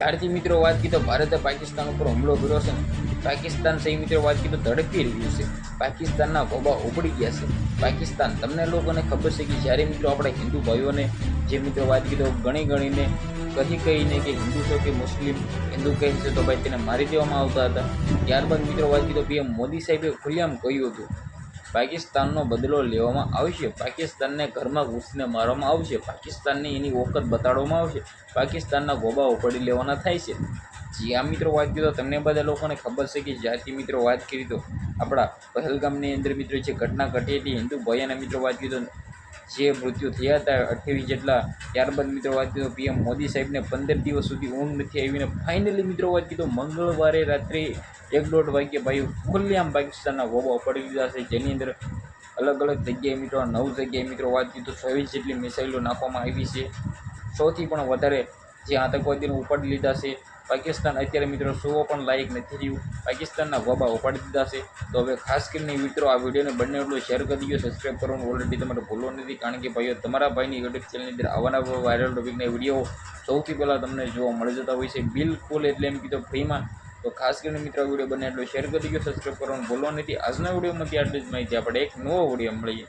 ત્યારથી મિત્રો વાત की तो ભારતે પાકિસ્તાન ઉપર હુમલો કર્યો છે. પાકિસ્તાન સહી મિત્રો વાત की तो ધડકી રહ્યું છે. પાકિસ્તાનના ગોબા ઉપડી ગયા છે. પાકિસ્તાન તમને લોકોને ખબર છે કે જ્યારે મિત્રો આપણે હિન્દુ ભાઈઓને જે મિત્રો વાત की तो ગણીને કહીને કે હિન્દુ છો કે મુસ્લિમ હિન્દુ કહે છે તો ભાઈ તેને મારી દેવામાં આવતા હતા. ત્યારબાદ મિત્રો વાત की तो પીએમ મોદી સાહેબે ખુલ્લેઆમ કહ્યું હતું પાકિસ્તાનનો બદલો લેવામાં આવશે. પાકિસ્તાનને ઘરમાં ઘૂસીને મારવામાં આવશે. પાકિસ્તાનને એની ઓકાત બતાડવામાં આવશે. પાકિસ્તાનના ગોબા ઉપાડી લેવાના થાય છે. જી આ મિત્રો વાત કરી તો તમને બધા લોકોને ખબર છે કે જ્યાંથી મિત્રો વાત કરી તો આપણા પહેલગામની અંદર મિત્રો જે ઘટના ઘટી હતી હિન્દુ ભાઈઓના મિત્રો વાત કરી તો જે મૃત્યુ થયા હતા 28 જેટલા. ત્યારબાદ મિત્રો વાત કરી તો પીએમ મોદી સાહેબને 15 દિવસ સુધી ઊંઘ નથી આવીને ફાઇનલી મિત્રો વાત કરી તો મંગળવારે રાત્રે 1-1.5 વાગ્યે ભાઈ ખુલ્લેઆમ પાકિસ્તાનના ગોબા ઉપાડી લીધા છે. જેની અંદર અલગ અલગ જગ્યાએ મિત્રો 9 જગ્યાએ મિત્રો વાત કરી તો 24 જેટલી મિસાઇલો નાખવામાં આવી છે. સૌથી પણ વધારે જે આતંકવાદીને ઉપાડી લીધા છે. પાકિસ્તાન અત્યારે મિત્રો સુવો પણ લાયક નથી રહ્યું. પાકિસ્તાનના ગોબા ઉપાડી દીધા છે. તો હવે ખાસ કરીને મિત્રો આ વિડીયોને બંને એટલું શેર કરી દીધો, સબસ્ક્રાઈબ કરવાનું ઓલરેડી તમારે ભૂલવું નથી. કારણ કે ભાઈઓ તમારા ભાઈની યુટ્યુબ ચેનલની અંદર આવાના વાયરલ ટોપિકના વિડીયો સૌથી પહેલાં તમને જોવા મળી જતા હોય છે બિલકુલ એટલે એમ કીધું ફ્રીમાં. તો ખાસ કરીને મિત્રો વિડીયો બંને એટલું શેર કરી દીધો, સબસ્ક્રાઈબ કરવાનું ભૂલવું નથી. આજના વિડીયોમાંથી આટલી જ માહિતી. આપણે એક નવો વિડીયો મળીએ.